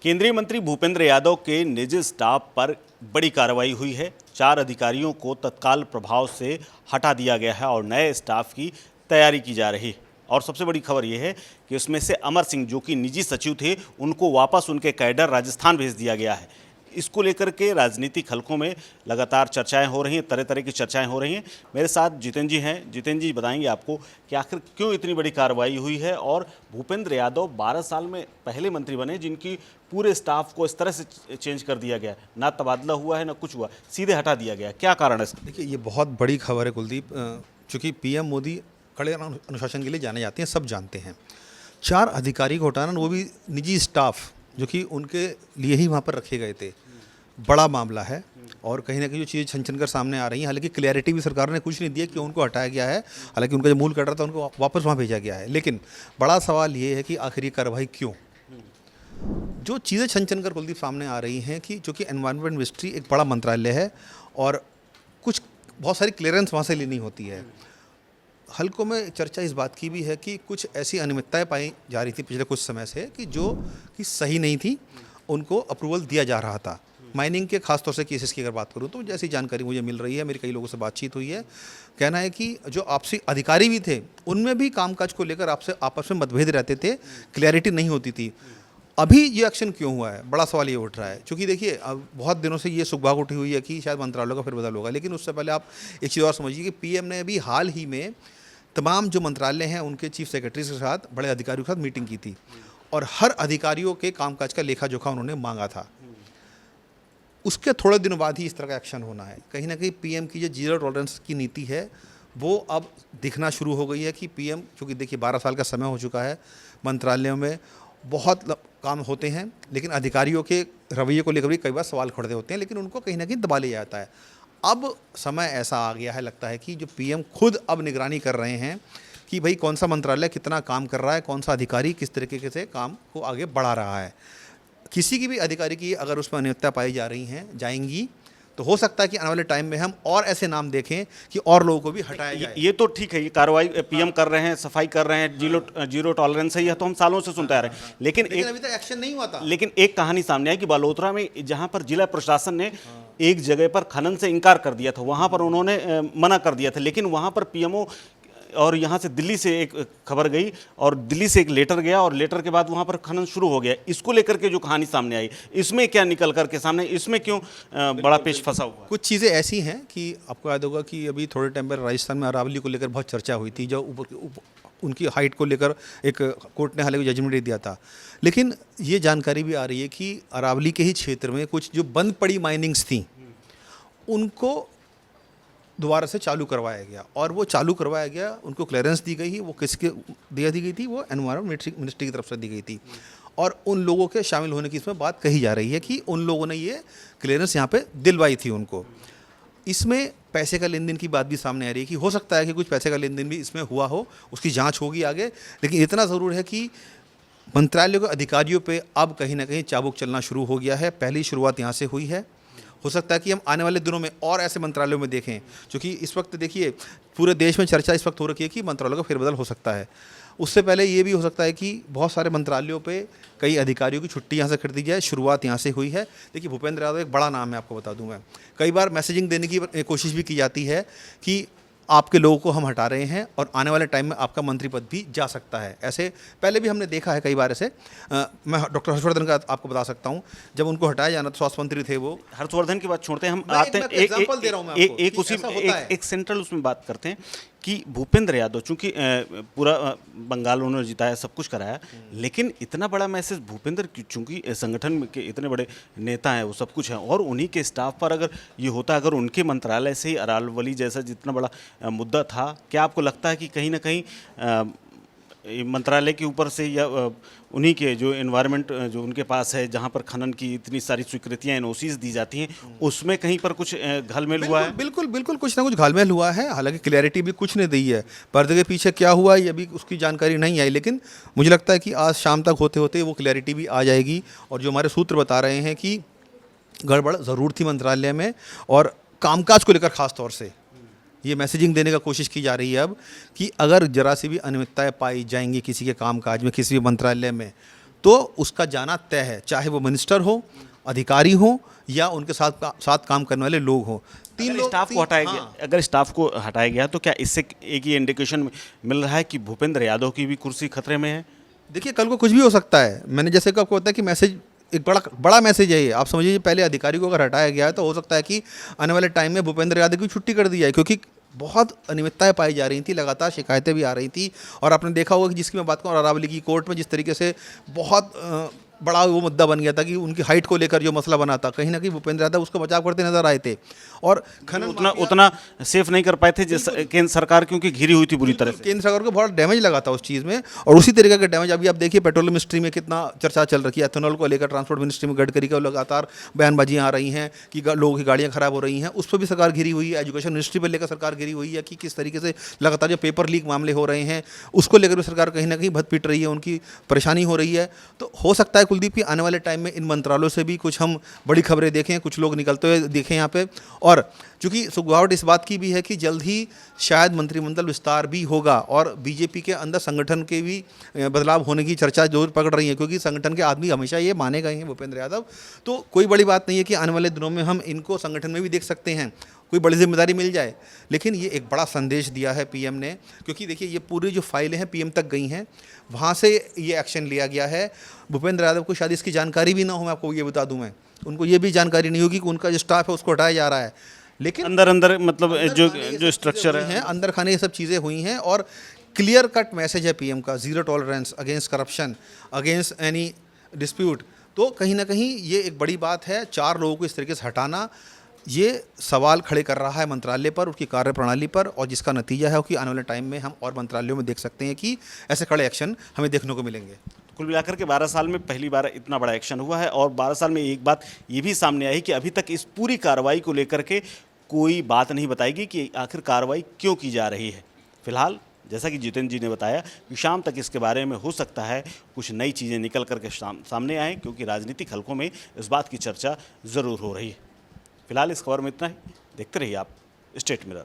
केंद्रीय मंत्री भूपेंद्र यादव के निजी स्टाफ पर बड़ी कार्रवाई हुई है। 4 अधिकारियों को तत्काल प्रभाव से हटा दिया गया है और नए स्टाफ की तैयारी की जा रही है। और सबसे बड़ी खबर यह है कि उसमें से अमर सिंह, जो कि निजी सचिव थे, उनको वापस उनके कैडर राजस्थान भेज दिया गया है। इसको लेकर के राजनीतिक हलकों में लगातार चर्चाएं हो रही हैं, तरह तरह की चर्चाएं हो रही हैं। मेरे साथ जितेंद्र जी हैं। जितेंद्र जी बताएंगे आपको कि आखिर क्यों इतनी बड़ी कार्रवाई हुई है और भूपेंद्र यादव 12 साल में पहले मंत्री बने जिनकी पूरे स्टाफ को इस तरह से चेंज कर दिया गया, ना तबादला हुआ है ना कुछ हुआ, सीधे हटा दिया गया। क्या कारण है? देखिए, ये बहुत बड़ी खबर है कुलदीप। चूँकि पीएम मोदी कड़े अनुशासन के लिए जाने जाते हैं, सब जानते हैं। 4 अधिकारी को हटाना, वो भी निजी स्टाफ जो कि उनके लिए ही वहाँ पर रखे गए थे, बड़ा मामला है। और कहीं ना कहीं जो चीज़ें छन छन कर सामने आ रही हैं, हालांकि क्लैरिटी भी सरकार ने कुछ नहीं दिया कि उनको हटाया गया है। हालांकि उनका जो मूल कैडर था उनको वापस वहाँ भेजा गया है। लेकिन बड़ा सवाल ये है कि आखिर ये कार्रवाई क्यों? जो चीज़ें छन छन कर कुलदीप सामने आ रही हैं कि जो कि एनवायरनमेंट मिनिस्ट्री एक बड़ा मंत्रालय है और कुछ बहुत सारी क्लियरेंस वहाँ से लेनी होती है। हल्कों में चर्चा इस बात की भी है कि कुछ ऐसी अनियमितताएं पाई जा रही थी पिछले कुछ समय से कि जो कि सही नहीं थी, उनको अप्रूवल दिया जा रहा था। माइनिंग के खासतौर से केसेस की अगर बात करूं तो जैसी जानकारी मुझे मिल रही है, मेरी कई लोगों से बातचीत हुई है, कहना है कि जो आपसी अधिकारी भी थे उनमें भी कामकाज को लेकर आपस में मतभेद रहते थे, क्लैरिटी नहीं होती थी। अभी ये एक्शन क्यों हुआ है, बड़ा सवाल ये उठ रहा है। क्योंकि देखिए, अब बहुत दिनों से ये सुगबुगाहट उठी हुई है कि शायद मंत्रालयों का फेरबदल होगा। लेकिन उससे पहले आप एक चीज़ और समझिए कि पीएम ने अभी हाल ही में तमाम जो मंत्रालय हैं उनके चीफ सेक्रेटरी के साथ, बड़े अधिकारियों के साथ मीटिंग की थी और हर अधिकारियों के कामकाज का लेखा जोखा उन्होंने मांगा था। उसके थोड़े दिनों बाद ही इस तरह का एक्शन होना है। कहीं ना कहीं पीएम की जो जीरो टॉलरेंस की नीति है वो अब दिखना शुरू हो गई है कि पीएम, क्योंकि देखिए 12 साल का समय हो चुका है, मंत्रालयों में बहुत काम होते हैं, लेकिन अधिकारियों के रवैये को लेकर भी कई बार सवाल खड़े होते हैं, लेकिन उनको कहीं ना कहीं दबा लिया जाता है। अब समय ऐसा आ गया है, लगता है कि जो पीएम खुद अब निगरानी कर रहे हैं कि भाई कौन सा मंत्रालय कितना काम कर रहा है, कौन सा अधिकारी किस तरीके से काम को आगे बढ़ा रहा है। किसी की भी अधिकारी की अगर उसमें अनियमितता पाई जा रही हैं, जाएंगी, तो हो सकता है कि आने वाले टाइम में हम और ऐसे नाम देखें कि और लोगों को भी हटाया जाए। ये तो ठीक है, ये कार्रवाई पीएम कर रहे हैं, सफाई कर रहे हैं, जीरो टॉलरेंस है, यह तो हम सालों से सुनते आ रहे हैं। लेकिन अभी तक एक्शन नहीं हुआ था। लेकिन एक कहानी सामने आई कि बालोतरा में जहां पर जिला प्रशासन ने एक जगह पर खनन से इनकार कर दिया था, वहां पर उन्होंने मना कर दिया था, लेकिन वहां पर पीएमओ और यहाँ से दिल्ली से एक खबर गई और दिल्ली से एक लेटर गया और लेटर के बाद वहाँ पर खनन शुरू हो गया। इसको लेकर के जो कहानी सामने आई, इसमें क्या निकल करके सामने, इसमें क्यों बड़ा पेच फंसा हुआ? कुछ चीज़ें ऐसी हैं कि आपको याद होगा कि अभी थोड़े टाइम पहले राजस्थान में अरावली को लेकर बहुत चर्चा हुई थी, जो उनकी हाइट को लेकर एक कोर्ट ने हालांकि जजमेंट दे दिया था। लेकिन ये जानकारी भी आ रही है कि अरावली के ही क्षेत्र में कुछ जो बंद पड़ी माइनिंग्स थी उनको दोबारा से चालू करवाया गया और वो चालू करवाया गया, उनको क्लियरेंस दी गई, वो किसके दी गई थी? वो एनवायरनमेंट मिनिस्ट्री की तरफ से दी गई थी। और उन लोगों के शामिल होने की इसमें बात कही जा रही है कि उन लोगों ने ये क्लियरेंस यहाँ पे दिलवाई थी उनको। इसमें पैसे का लेन देन की बात भी सामने आ रही है कि हो सकता है कि कुछ पैसे का लेन देन भी इसमें हुआ हो, उसकी जाँच होगी आगे। लेकिन इतना ज़रूर है कि मंत्रालयों के अधिकारियों पर अब कहीं ना कहीं चाबुक चलना शुरू हो गया है। पहली शुरुआत यहाँ से हुई है। हो सकता है कि हम आने वाले दिनों में और ऐसे मंत्रालयों में देखें, क्योंकि इस वक्त देखिए पूरे देश में चर्चा इस वक्त हो रखी है कि मंत्रालयों का फेरबदल हो सकता है। उससे पहले ये भी हो सकता है कि बहुत सारे मंत्रालयों पे कई अधिकारियों की छुट्टी यहाँ से कर दी जाए। शुरुआत यहाँ से हुई है। देखिए, भूपेंद्र यादव एक बड़ा नाम है, आपको बता दूं मैं। कई बार मैसेजिंग देने की कोशिश भी की जाती है कि आपके लोगों को हम हटा रहे हैं और आने वाले टाइम में आपका मंत्री पद भी जा सकता है। ऐसे पहले भी हमने देखा है कई बार ऐसे। मैं डॉक्टर हर्षवर्धन का आपको बता सकता हूँ, जब उनको हटाया जाना, तो स्वास्थ्य मंत्री थे वो। हर्षवर्धन की बात छोड़ते हैं, हम आते हैं एक सेंट्रल उसमें बात करते हैं कि भूपेंद्र यादव, चूंकि पूरा बंगाल उन्होंने जिताया, सब कुछ कराया, लेकिन इतना बड़ा मैसेज भूपेंद्र, चूंकि संगठन के इतने बड़े नेता हैं, वो सब कुछ हैं, और उन्हीं के स्टाफ पर अगर ये होता, अगर उनके मंत्रालय से ही अरावली जैसा जितना बड़ा मुद्दा था, क्या आपको लगता है कि कहीं ना कहीं मंत्रालय के ऊपर से या उन्हीं के जो एनवायरनमेंट जो उनके पास है, जहाँ पर खनन की इतनी सारी स्वीकृतियाँ एनओसीज दी जाती हैं, उसमें कहीं पर कुछ घालमेल हुआ है? बिल्कुल बिल्कुल कुछ ना कुछ घालमेल हुआ है। हालांकि क्लैरिटी भी कुछ ने दी है, पर्दे के पीछे क्या हुआ ये अभी उसकी जानकारी नहीं आई। लेकिन मुझे लगता है कि आज शाम तक होते होते वो क्लैरिटी भी आ जाएगी। और जो हमारे सूत्र बता रहे हैं कि गड़बड़ ज़रूर थी मंत्रालय में, और कामकाज को लेकर खास तौर से ये मैसेजिंग देने का कोशिश की जा रही है अब कि अगर जरा सी भी अनियमितताएं पाई जाएंगी किसी के कामकाज में, किसी भी मंत्रालय में, तो उसका जाना तय है, चाहे वो मिनिस्टर हो, अधिकारी हो या उनके साथ काम करने वाले लोग हों। स्टाफ को हटाया गया, अगर स्टाफ को हटाया गया तो क्या इससे एक ही इंडिकेशन मिल रहा है कि भूपेंद्र यादव की भी कुर्सी खतरे में है? देखिए, कल को कुछ भी हो सकता है। मैंने जैसे कि आपको बताया कि मैसेज एक बड़ा मैसेज है ये। आप समझिए, पहले अधिकारी को अगर हटाया गया है तो हो सकता है कि आने वाले टाइम में भूपेंद्र यादव की छुट्टी कर दी जाए, क्योंकि बहुत अनियमितताएं पाई जा रही थी, लगातार शिकायतें भी आ रही थी। और आपने देखा होगा कि जिसकी मैं बात करूँ, अरावली की कोर्ट में जिस तरीके से बहुत बड़ा वो मुद्दा बन गया था कि उनकी हाइट को लेकर जो मसला बना था, कहीं ना कहीं भूपेंद्र यादव उसको बचाव करते नजर आए थे। और खनन उतना सेफ नहीं कर पाए थे जिस केंद्र सरकार, क्योंकि घिरी हुई थी बुरी तरह से। केंद्र सरकार को बहुत डैमेज लगा था उस चीज़ में। और उसी तरीके का डैमेज अभी आप देखिए, पेट्रोलियम मिनिस्ट्री में कितना चर्चा चल रही है, एथेनॉल को लेकर। ट्रांसपोर्ट मिनिस्ट्री में गडकरी का लगातार बयानबाजियां आ रही हैं कि लोगों की गाड़ियां खराब हो रही हैं, उस पर भी सरकार घिरी हुई है। एजुकेशन मिनिस्ट्री पर लेकर सरकार घिरी हुई है कि किस तरीके से लगातार जो पेपर लीक मामले हो रहे हैं उसको लेकर भी सरकार कहीं ना कहीं भद पीट रही है, उनकी परेशानी हो रही है। तो हो सकता है कुलदीप की आने वाले टाइम में इन मंत्रालयों से भी कुछ हम बड़ी खबरें देखें, कुछ लोग निकलते हुए देखें यहाँ पे। और चूंकि सुगवाहट इस बात की भी है कि जल्द ही शायद मंत्रिमंडल विस्तार भी होगा और बीजेपी के अंदर संगठन के भी बदलाव होने की चर्चा जोर पकड़ रही है, क्योंकि संगठन के आदमी हमेशा ये माने गए हैं भूपेंद्र यादव। तो कोई बड़ी बात नहीं है कि आने वाले दिनों में हम इनको संगठन में भी देख सकते हैं, कोई बड़ी जिम्मेदारी मिल जाए। लेकिन ये एक बड़ा संदेश दिया है पीएम ने, क्योंकि देखिए ये पूरी जो फाइलें हैं पीएम तक गई हैं, वहाँ से ये एक्शन लिया गया है। भूपेंद्र यादव को शायद इसकी जानकारी भी ना हो, मैं आपको ये बता दूं, मैं उनको ये भी जानकारी नहीं होगी कि उनका जो स्टाफ है उसको हटाया जा रहा है। लेकिन अंदर मतलब जो स्ट्रक्चर है, अंदर खाने ये सब चीज़ें हुई हैं। और क्लियर कट मैसेज है पीएम का, zero tolerance against corruption, against any dispute. तो कहीं ना कहीं ये एक बड़ी बात है। 4 लोगों को इस तरीके से हटाना ये सवाल खड़े कर रहा है मंत्रालय पर, उसकी कार्यप्रणाली पर, और जिसका नतीजा है कि आने वाले टाइम में हम और मंत्रालयों में देख सकते हैं कि ऐसे कड़े एक्शन हमें देखने को मिलेंगे। कुल मिलाकर के 12 साल में पहली बार इतना बड़ा एक्शन हुआ है। और 12 साल में एक बात ये भी सामने आई कि अभी तक इस पूरी कार्रवाई को लेकर के कोई बात नहीं बताएगी कि आखिर कार्रवाई क्यों की जा रही है। फिलहाल जैसा कि जितेंद्र जी ने बताया कि शाम तक इसके बारे में हो सकता है कुछ नई चीज़ें निकल करके सामने आएँ, क्योंकि राजनीतिक हलकों में इस बात की चर्चा ज़रूर हो रही है। फिलहाल इस खबर में इतना ही। देखते रहिए आप स्टेट मिरर।